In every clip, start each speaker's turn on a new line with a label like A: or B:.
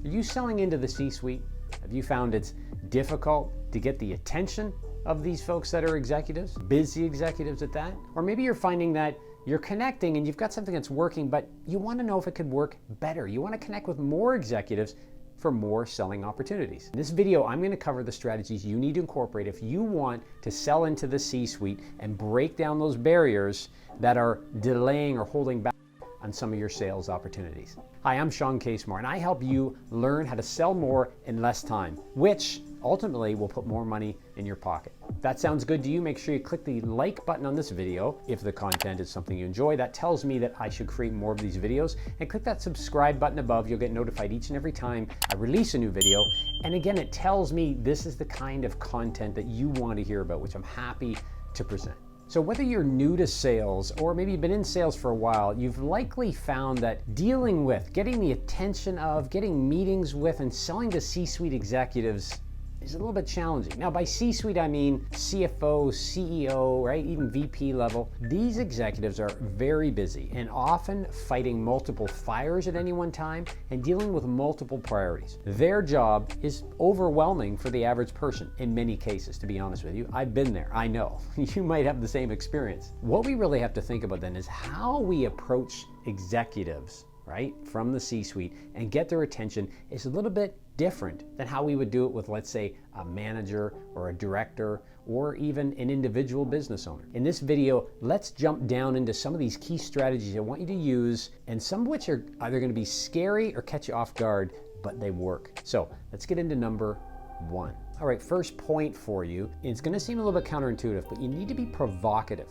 A: Are you selling into the C-suite? Have you found it's difficult to get the attention of these folks that are executives, busy executives at that? Or maybe you're finding that you're connecting and you've got something that's working, but you want to know if it could work better. You want to connect with more executives for more selling opportunities. In this video, I'm going to cover the strategies you need to incorporate if you want to sell into the C-suite and break down those barriers that are delaying or holding back on some of your sales opportunities. Hi, I'm Shawn Casemore, and I help you learn how to sell more in less time, which ultimately will put more money in your pocket. If that sounds good to you, make sure you click the like button on this video if the content is something you enjoy. That tells me that I should create more of these videos. And click that subscribe button above. You'll get notified each and every time I release a new video. And again, it tells me this is the kind of content that you want to hear about, which I'm happy to present. So whether you're new to sales or maybe you've been in sales for a while, you've likely found that dealing with, getting the attention of, getting meetings with, and selling to C-suite executives is a little bit challenging. Now by C-suite, I mean CFO, CEO, right? Even VP level. These executives are very busy and often fighting multiple fires at any one time and dealing with multiple priorities. Their job is overwhelming for the average person in many cases, to be honest with you. I've been there, I know. You might have the same experience. What we really have to think about then is how we approach executives, right, from the C-suite and get their attention is a little bit different than how we would do it with, let's say, a manager or a director or even an individual business owner. In this video, let's jump down into some of these key strategies I want you to use, and some of which are either going to be scary or catch you off guard, but they work. So let's get into number one. All right, first point for you, it's going to seem a little bit counterintuitive, but you need to be provocative.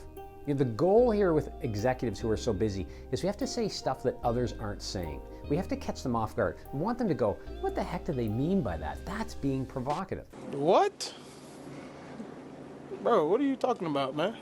A: The goal here with executives who are so busy is we have to say stuff that others aren't saying. We have to catch them off guard. We want them to go, what the heck do they mean by that? That's being provocative.
B: What? Bro, what are you talking about, man?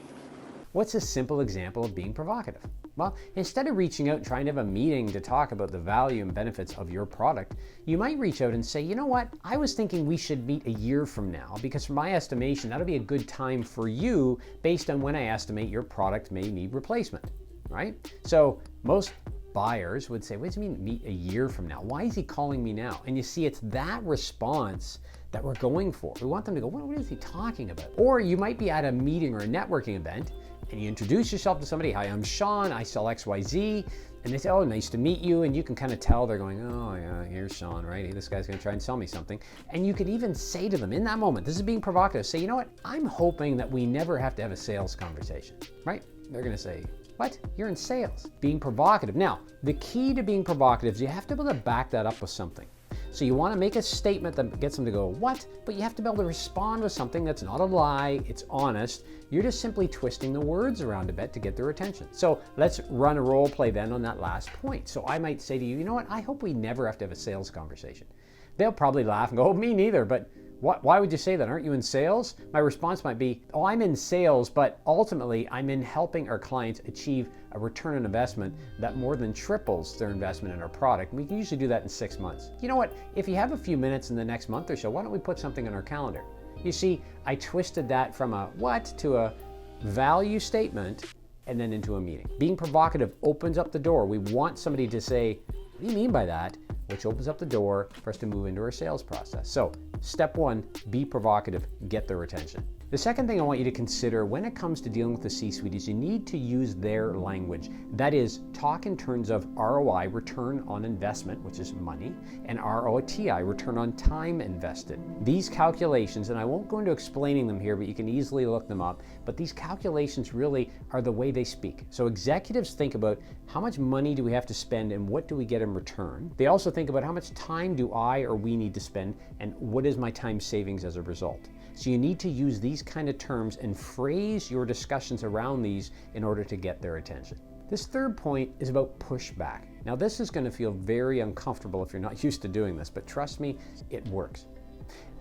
A: What's a simple example of being provocative? Well, instead of reaching out and trying to have a meeting to talk about the value and benefits of your product, you might reach out and say, you know what, I was thinking we should meet a year from now because from my estimation, that'll be a good time for you based on when I estimate your product may need replacement, right? So most buyers would say, what does it mean meet a year from now? Why is he calling me now? And you see, it's that response that we're going for. We want them to go, what is he talking about? Or you might be at a meeting or a networking event and you introduce yourself to somebody. Hi, I'm Shawn, I sell XYZ. And they say, oh, nice to meet you. And you can kind of tell they're going, oh yeah, here's Shawn, right? This guy's gonna try and sell me something. And you could even say to them in that moment, this is being provocative, say, you know what? I'm hoping that we never have to have a sales conversation, right? They're gonna say, what? You're in sales. Being provocative. Now, the key to being provocative is you have to be able to back that up with something. So you want to make a statement that gets them to go, what? But you have to be able to respond with something that's not a lie, it's honest. You're just simply twisting the words around a bit to get their attention. So let's run a role play then on that last point. So I might say to you, you know what? I hope we never have to have a sales conversation. They'll probably laugh and go, oh, me neither, but why would you say that? Aren't you in sales? My response might be, oh, I'm in sales, but ultimately I'm in helping our clients achieve a return on investment that more than triples their investment in our product. We can usually do that in 6 months. You know what? If you have a few minutes in the next month or so, why don't we put something on our calendar? You see, I twisted that from a what to a value statement and then into a meeting. Being provocative opens up the door. We want somebody to say, what do you mean by that? Which opens up the door for us to move into our sales process. So step one, be provocative, get their attention. The second thing I want you to consider when it comes to dealing with the C-suite is you need to use their language. That is, talk in terms of ROI, return on investment, which is money, and ROTI, return on time invested. These calculations, and I won't go into explaining them here, but you can easily look them up, but these calculations really are the way they speak. So executives think about how much money do we have to spend and what do we get in return. They also think about how much time do I or we need to spend and what is my time savings as a result. So you need to use these kind of terms and phrase your discussions around these in order to get their attention. This third point is about pushback. Now this is going to feel very uncomfortable if you're not used to doing this, but trust me, it works.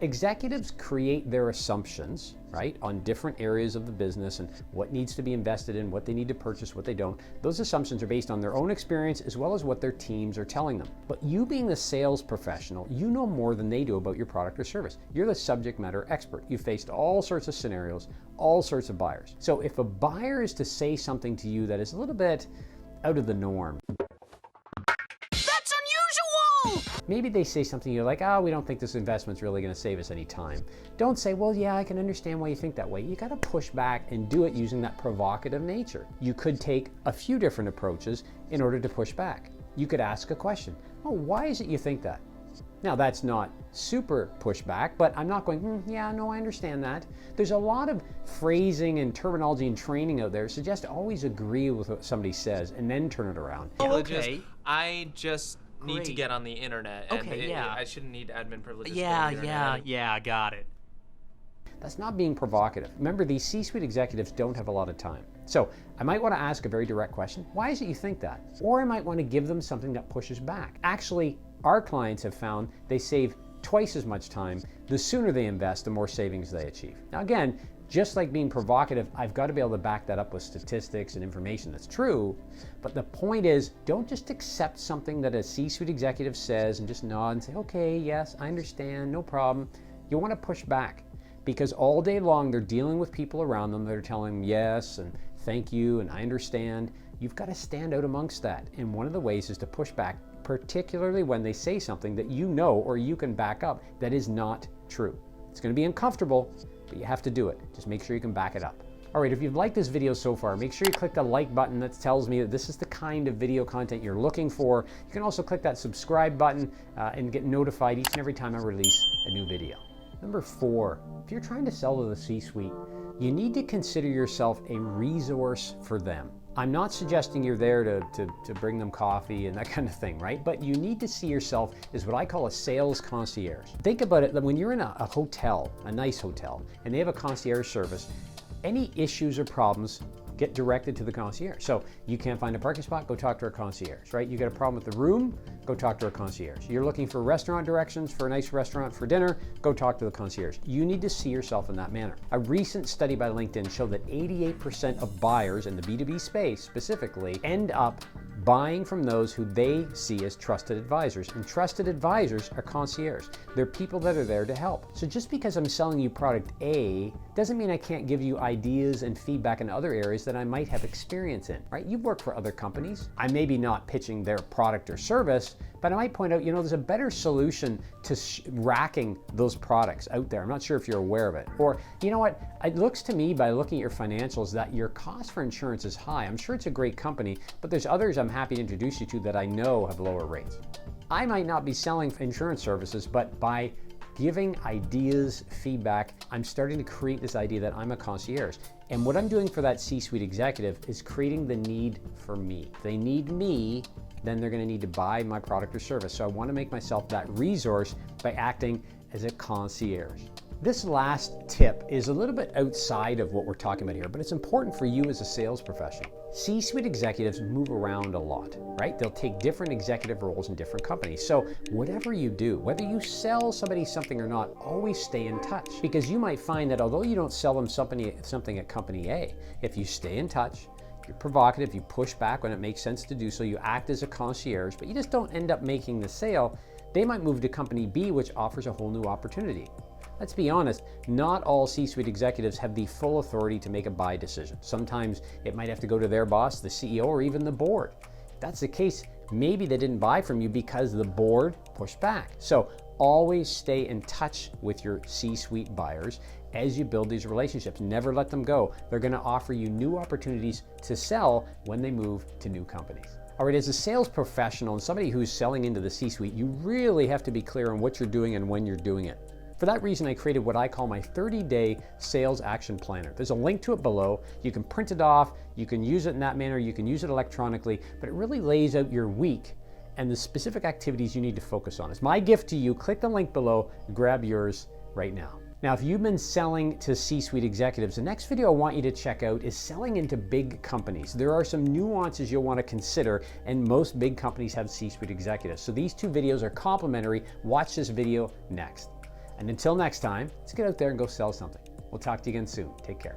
A: Executives create their assumptions, right, on different areas of the business and what needs to be invested in, what they need to purchase, what they don't. Those assumptions are based on their own experience as well as what their teams are telling them. But you being the sales professional, you know more than they do about your product or service. You're the subject matter expert. You've faced all sorts of scenarios, all sorts of buyers. So if a buyer is to say something to you that is a little bit out of the norm,
C: That's unusual!
A: Maybe they say something you're like, oh, we don't think this investment's really going to save us any time. Don't say, well, yeah, I can understand why you think that way. You got to push back and do it using that provocative nature. You could take a few different approaches in order to push back. You could ask a question. Oh, why is it you think that? Now, that's not super pushback, but I'm not going, yeah, no, I understand that. There's a lot of phrasing and terminology and training out there. Suggest always agree with what somebody says and then turn it around.
C: Oh, okay. I just need to get on the internet. And
D: Okay,
C: I shouldn't need admin privileges.
D: Yeah, got it.
A: That's not being provocative. Remember, these C-suite executives don't have a lot of time. So I might want to ask a very direct question. Why is it you think that? Or I might want to give them something that pushes back. Actually, our clients have found they save twice as much time. The sooner they invest, the more savings they achieve. Now again, just like being provocative, I've got to be able to back that up with statistics and information that's true. But the point is, don't just accept something that a C-suite executive says and just nod and say, okay, yes, I understand, no problem. You want to push back, because all day long they're dealing with people around them that are telling them yes and thank you and I understand. You've got to stand out amongst that. And one of the ways is to push back, particularly when they say something that you know or you can back up that is not true. It's going to be uncomfortable, but you have to do it. Just make sure you can back it up. All right, if you've liked this video so far, make sure you click the like button. That tells me that this is the kind of video content you're looking for. You can also click that subscribe button and get notified each and every time I release a new video. Number 4, if you're trying to sell to the C-suite, you need to consider yourself a resource for them. I'm not suggesting you're there to bring them coffee and that kind of thing, right? But you need to see yourself as what I call a sales concierge. Think about it, that when you're in a hotel, a nice hotel, and they have a concierge service, any issues or problems get directed to the concierge. So you can't find a parking spot, go talk to a concierge, right? You got a problem with the room, go talk to a concierge. You're looking for restaurant directions for a nice restaurant for dinner, go talk to the concierge. You need to see yourself in that manner. A recent study by LinkedIn showed that 88% of buyers in the B2B space specifically end up buying from those who they see as trusted advisors. And trusted advisors are concierge. They're people that are there to help. So just because I'm selling you product A doesn't mean I can't give you ideas and feedback in other areas that I might have experience in, right? You've worked for other companies. I may be not pitching their product or service, but I might point out, there's a better solution to racking those products out there. I'm not sure if you're aware of it. Or, you know what? It looks to me by looking at your financials that your cost for insurance is high. I'm sure it's a great company, but there's others I'm happy to introduce you to that I know have lower rates. I might not be selling insurance services, but by giving ideas, feedback, I'm starting to create this idea that I'm a concierge. And what I'm doing for that C-suite executive is creating the need for me. If they need me, then they're going to need to buy my product or service. So I want to make myself that resource by acting as a concierge. This last tip is a little bit outside of what we're talking about here, but it's important for you as a sales professional. C-suite executives move around a lot, right? They'll take different executive roles in different companies. So whatever you do, whether you sell somebody something or not, always stay in touch, because you might find that although you don't sell them something at company A, if you stay in touch, you're provocative, you push back when it makes sense to do so, you act as a concierge, but you just don't end up making the sale, they might move to company B, which offers a whole new opportunity. Let's be honest, not all C-suite executives have the full authority to make a buy decision. Sometimes it might have to go to their boss, the CEO, or even the board. If that's the case, maybe they didn't buy from you because the board pushed back. So always stay in touch with your C-suite buyers as you build these relationships. Never let them go. They're going to offer you new opportunities to sell when they move to new companies. All right, as a sales professional and somebody who's selling into the C-suite, you really have to be clear on what you're doing and when you're doing it. For that reason, I created what I call my 30-day sales action planner. There's a link to it below. You can print it off, you can use it in that manner, you can use it electronically, but it really lays out your week and the specific activities you need to focus on. It's my gift to you. Click the link below, grab yours right now. Now, if you've been selling to C-suite executives, the next video I want you to check out is selling into big companies. There are some nuances you'll want to consider, and most big companies have C-suite executives. So these two videos are complementary. Watch this video next. And until next time, let's get out there and go sell something. We'll talk to you again soon. Take care.